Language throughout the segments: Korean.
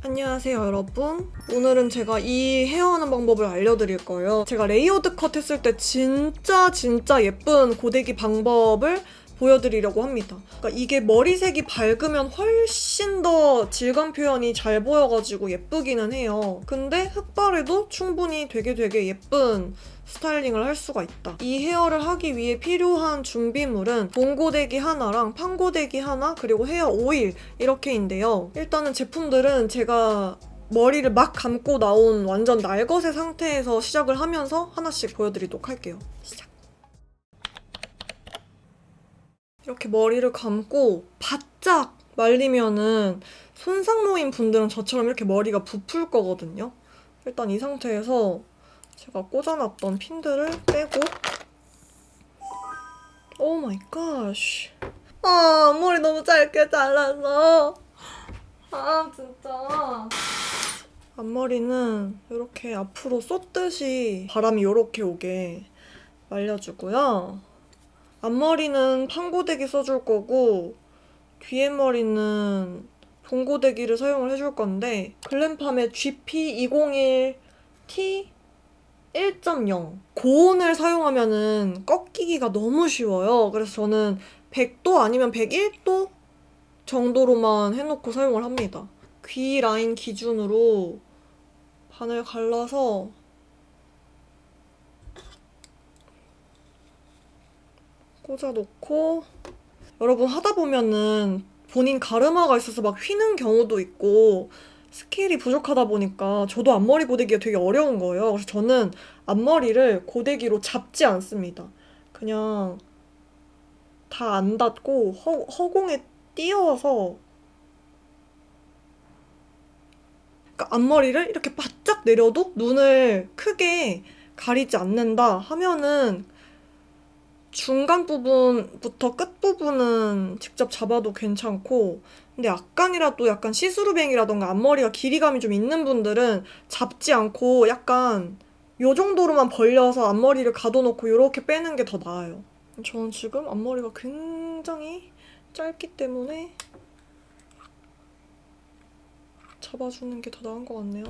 안녕하세요 여러분. 오늘은 제가 이 헤어하는 방법을 알려드릴 거예요. 제가 레이어드 컷 했을 때 진짜 예쁜 고데기 방법을 보여드리려고 합니다. 그러니까 이게 머리색이 밝으면 훨씬 더 질감 표현이 잘 보여가지고 예쁘기는 해요. 근데 흑발에도 충분히 되게 예쁜 스타일링을 할 수가 있다. 이 헤어를 하기 위해 필요한 준비물은 봉고데기 하나랑 판고데기 하나 그리고 헤어 오일 이렇게인데요. 일단은 제품들은 제가 머리를 막 감고 나온 완전 날것의 상태에서 시작을 하면서 하나씩 보여드리도록 할게요. 시작! 이렇게 머리를 감고 바짝 말리면은 손상모인 분들은 저처럼 이렇게 머리가 부풀 거거든요. 일단 이 상태에서 제가 꽂아놨던 핀들을 빼고 오 마이 갓. 앞머리 너무 짧게 잘랐어. 진짜. 앞머리는 이렇게 앞으로 쏟듯이 바람이 이렇게 오게 말려주고요. 앞머리는 판고데기 써줄 거고 뒤에 머리는 봉고데기를 사용을 해줄 건데 글램팜의 GP201T 1.0 고온을 사용하면은 꺾이기가 너무 쉬워요. 그래서 저는 100도 아니면 101도 정도로만 해놓고 사용을 합니다. 귀 라인 기준으로 반을 갈라서 꽂아놓고 여러분 하다 보면은 본인 가르마가 있어서 막 휘는 경우도 있고 스킬이 부족하다 보니까 저도 앞머리 고데기가 되게 어려운 거예요. 그래서 저는 앞머리를 고데기로 잡지 않습니다. 그냥 다 안 닿고 허공에 띄워서 그러니까 앞머리를 이렇게 바짝 내려도 눈을 크게 가리지 않는다 하면은 중간 부분부터 끝 부분은 직접 잡아도 괜찮고 근데 약간이라도 약간 시스루뱅이라던가 앞머리가 길이감이 좀 있는 분들은 잡지 않고 약간 요 정도로만 벌려서 앞머리를 가둬놓고 이렇게 빼는 게 더 나아요. 저는 지금 앞머리가 굉장히 짧기 때문에 잡아주는 게 더 나은 것 같네요.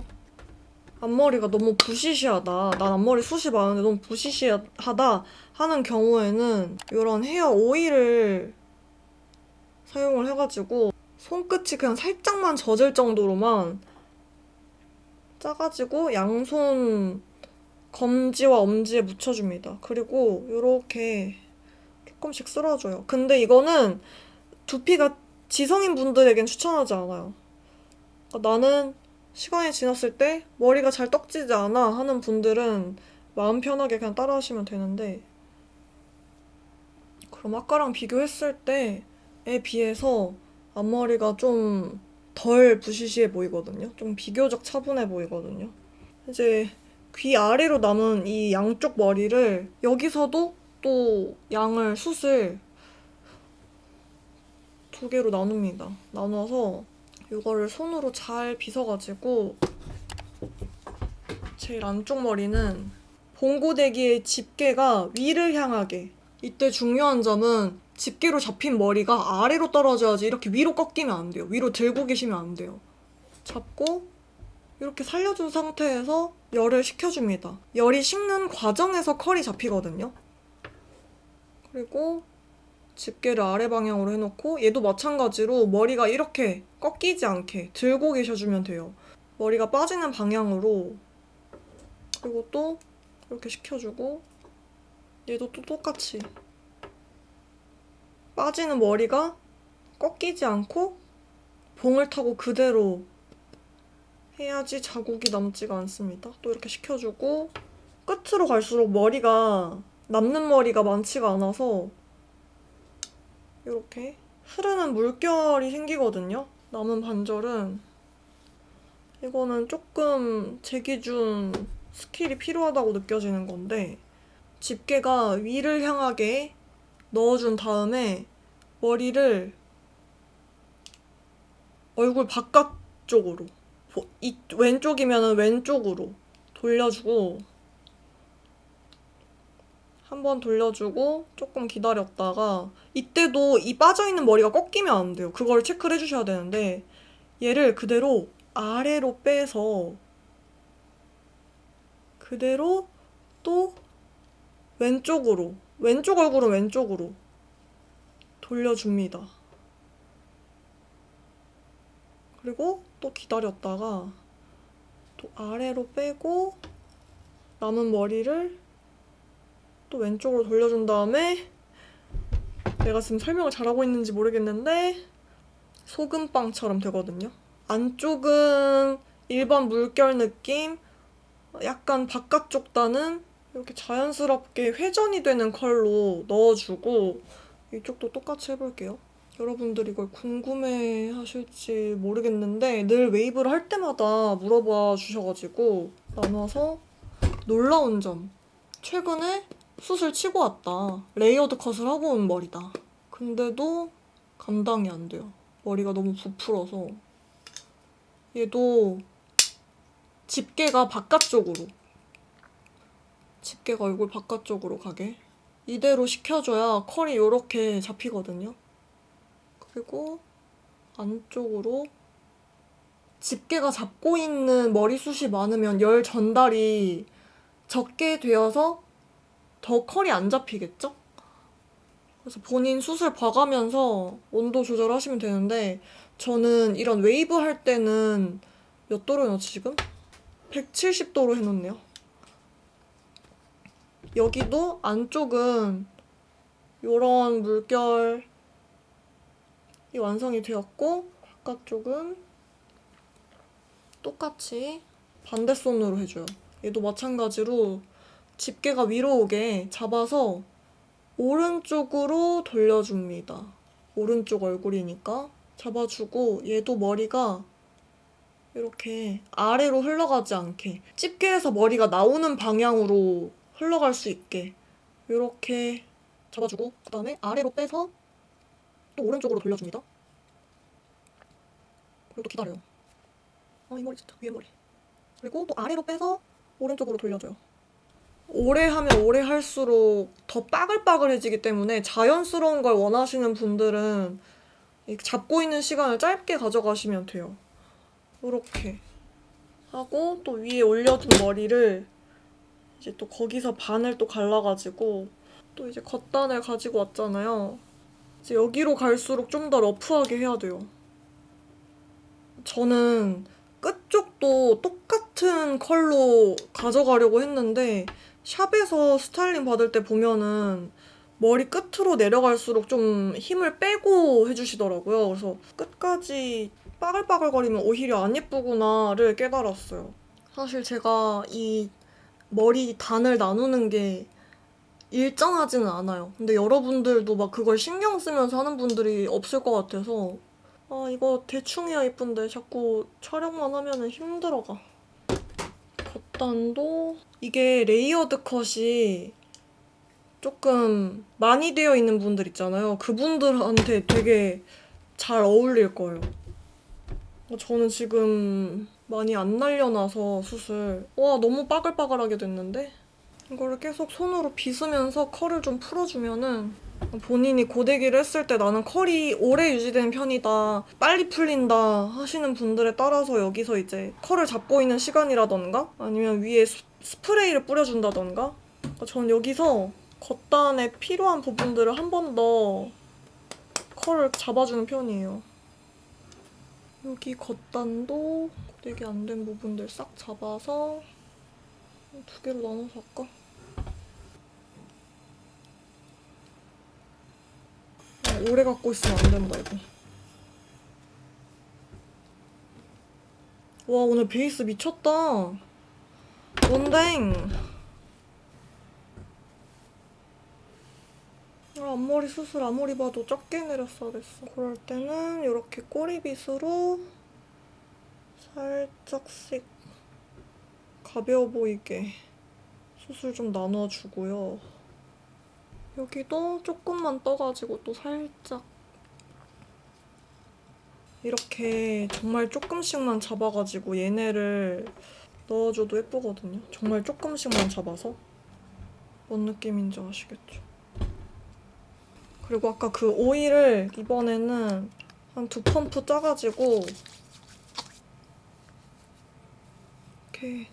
앞머리가 너무 부시시하다. 난 앞머리 숱이 많은데 너무 부시시하다 하는 경우에는 이런 헤어 오일을 사용을 해가지고 손끝이 그냥 살짝만 젖을 정도로만 짜가지고 양손 검지와 엄지에 묻혀줍니다. 그리고 이렇게 조금씩 쓸어줘요. 근데 이거는 두피가 지성인 분들에겐 추천하지 않아요. 그러니까 나는 시간이 지났을 때 머리가 잘 떡지지 않아 하는 분들은 마음 편하게 그냥 따라 하시면 되는데 그럼 아까랑 비교했을 때에 비해서 앞머리가 좀 덜 부시시해 보이거든요. 좀 비교적 차분해 보이거든요. 이제 귀 아래로 남은 이 양쪽 머리를 여기서도 또 양을 숱을 두 개로 나눕니다. 나눠서 이거를 손으로 잘 빗어가지고 제일 안쪽 머리는 봉고데기의 집게가 위를 향하게 이때 중요한 점은 집게로 잡힌 머리가 아래로 떨어져야지 이렇게 위로 꺾이면 안 돼요. 위로 들고 계시면 안 돼요. 잡고 이렇게 살려준 상태에서 열을 식혀줍니다. 열이 식는 과정에서 컬이 잡히거든요. 그리고 집게를 아래 방향으로 해놓고 얘도 마찬가지로 머리가 이렇게 꺾이지 않게 들고 계셔주면 돼요. 머리가 빠지는 방향으로 그리고 또 이렇게 식혀주고 얘도 또 똑같이 빠지는 머리가 꺾이지 않고 봉을 타고 그대로 해야지 자국이 남지가 않습니다. 또 이렇게 식혀주고 끝으로 갈수록 머리가 남는 머리가 많지가 않아서 이렇게 흐르는 물결이 생기거든요. 남은 반절은 이거는 조금 제 기준 스킬이 필요하다고 느껴지는 건데 집게가 위를 향하게 넣어준 다음에 머리를 얼굴 바깥쪽으로 왼쪽이면 왼쪽으로 돌려주고 한 번 돌려주고 조금 기다렸다가 이때도 이 빠져있는 머리가 꺾이면 안 돼요. 그걸 체크를 해주셔야 되는데 얘를 그대로 아래로 빼서 그대로 또 왼쪽 얼굴은 왼쪽으로 돌려줍니다. 그리고 또 기다렸다가 또 아래로 빼고 남은 머리를 또 왼쪽으로 돌려준 다음에 내가 지금 설명을 잘하고 있는지 모르겠는데 소금빵처럼 되거든요. 안쪽은 일반 물결 느낌, 약간 바깥쪽 단은 이렇게 자연스럽게 회전이 되는 컬로 넣어주고 이쪽도 똑같이 해볼게요. 여러분들 이걸 궁금해 하실지 모르겠는데 늘 웨이브를 할 때마다 물어봐 주셔가지고 나눠서 놀라운 점. 최근에 숱을 치고 왔다. 레이어드 컷을 하고 온 머리다. 근데도 감당이 안 돼요. 머리가 너무 부풀어서. 얘도 집게가 바깥쪽으로. 집게가 얼굴 바깥쪽으로 가게. 이대로 시켜줘야 컬이 이렇게 잡히거든요. 그리고 안쪽으로 집게가 잡고 있는 머리숱이 많으면 열 전달이 적게 되어서 더 컬이 안 잡히겠죠? 그래서 본인 숱을 봐가면서 온도 조절하시면 되는데 저는 이런 웨이브 할 때는 몇 도로 해놨지 지금? 170도로 해놓네요. 여기도 안쪽은 이런 물결이 완성이 되었고 바깥쪽은 똑같이 반대손으로 해줘요. 얘도 마찬가지로 집게가 위로 오게 잡아서 오른쪽으로 돌려줍니다. 오른쪽 얼굴이니까 잡아주고 얘도 머리가 이렇게 아래로 흘러가지 않게 집게에서 머리가 나오는 방향으로 흘러갈 수 있게 이렇게 잡아주고 그 다음에 아래로 빼서 또 오른쪽으로 돌려줍니다. 그리고 또 기다려요. 이 머리 진짜 위에 머리. 그리고 또 아래로 빼서 오른쪽으로 돌려줘요. 오래 하면 오래 할수록 더 빠글빠글해지기 때문에 자연스러운 걸 원하시는 분들은 잡고 있는 시간을 짧게 가져가시면 돼요. 이렇게 하고 또 위에 올려둔 머리를 이제 또 거기서 반을 또 갈라가지고 또 이제 겉단을 가지고 왔잖아요. 이제 여기로 갈수록 좀 더 러프하게 해야 돼요. 저는 끝쪽도 똑같은 컬로 가져가려고 했는데 샵에서 스타일링 받을 때 보면은 머리 끝으로 내려갈수록 좀 힘을 빼고 해주시더라고요. 그래서 끝까지 빠글빠글거리면 오히려 안 예쁘구나를 깨달았어요. 사실 제가 이 머리 단을 나누는 게 일정하지는 않아요. 근데 여러분들도 막 그걸 신경 쓰면서 하는 분들이 없을 것 같아서 이거 대충 해야 예쁜데 자꾸 촬영만 하면은 힘들어가. 겉단도 이게 레이어드 컷이 조금 많이 되어 있는 분들 있잖아요. 그분들한테 되게 잘 어울릴 거예요. 저는 지금 많이 안 날려놔서 숱을 너무 빠글빠글하게 됐는데 이거를 계속 손으로 빗으면서 컬을 좀 풀어주면은 본인이 고데기를 했을 때 나는 컬이 오래 유지되는 편이다, 빨리 풀린다 하시는 분들에 따라서 여기서 이제 컬을 잡고 있는 시간이라던가 아니면 위에 스프레이를 뿌려준다던가 전 여기서 겉단에 필요한 부분들을 한 번 더 컬을 잡아주는 편이에요. 여기 겉단도 고데기 안 된 부분들 싹 잡아서 두 개로 나눠서 할까? 오래 갖고 있으면 안 된다 이거. 와 오늘 베이스 미쳤다. 뭔댕. 앞머리 숱을 아무리 봐도 적게 내렸어야 됐어. 그럴 때는 이렇게 꼬리빗으로 살짝씩 가벼워 보이게 숱을 좀 나눠주고요. 여기도 조금만 떠가지고 또 살짝 이렇게 정말 조금씩만 잡아가지고 얘네를 넣어줘도 예쁘거든요. 정말 조금씩만 잡아서 뭔 느낌인지 아시겠죠? 그리고 아까 그 오일을 이번에는 한 2펌프 짜가지고 이렇게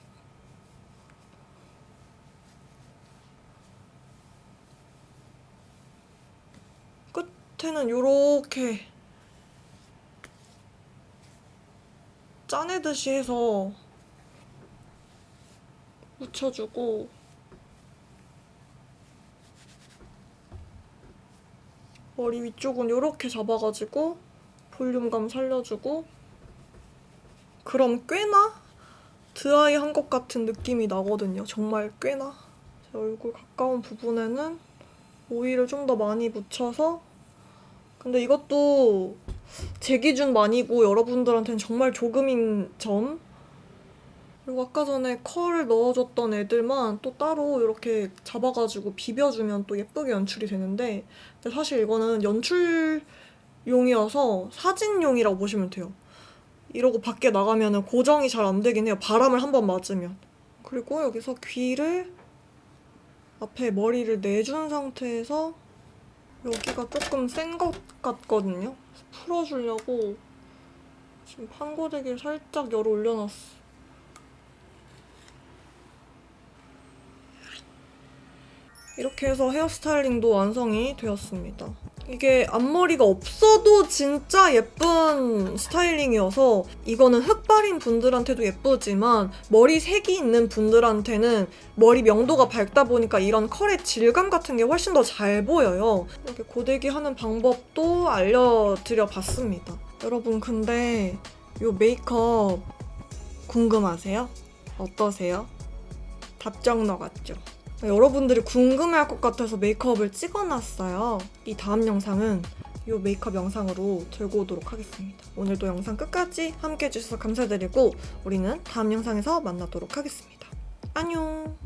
끝에는 요렇게 짜내듯이 해서 묻혀주고 머리 위쪽은 요렇게 잡아가지고 볼륨감 살려주고 그럼 꽤나 드라이 한 것 같은 느낌이 나거든요. 정말 꽤나. 제 얼굴 가까운 부분에는 오일을 좀 더 많이 묻혀서 근데 이것도 제 기준만이고 여러분들한테는 정말 조금인 점 그리고 아까 전에 컬을 넣어줬던 애들만 또 따로 이렇게 잡아가지고 비벼주면 또 예쁘게 연출이 되는데 근데 사실 이거는 연출용이어서 사진용이라고 보시면 돼요. 이러고 밖에 나가면 고정이 잘 안 되긴 해요. 바람을 한번 맞으면. 그리고 여기서 귀를 앞에 머리를 내준 상태에서 여기가 조금 센 것 같거든요. 풀어주려고 지금 판고데기를 살짝 열어 올려놨어. 이렇게 해서 헤어스타일링도 완성이 되었습니다. 이게 앞머리가 없어도 진짜 예쁜 스타일링이어서 이거는 흑발인 분들한테도 예쁘지만 머리 색이 있는 분들한테는 머리 명도가 밝다 보니까 이런 컬의 질감 같은 게 훨씬 더 잘 보여요. 이렇게 고데기 하는 방법도 알려드려 봤습니다. 여러분 근데 이 메이크업 궁금하세요? 어떠세요? 답정너 같죠? 여러분들이 궁금해할 것 같아서 메이크업을 찍어놨어요. 이 다음 영상은 이 메이크업 영상으로 들고 오도록 하겠습니다. 오늘도 영상 끝까지 함께 해주셔서 감사드리고 우리는 다음 영상에서 만나도록 하겠습니다. 안녕!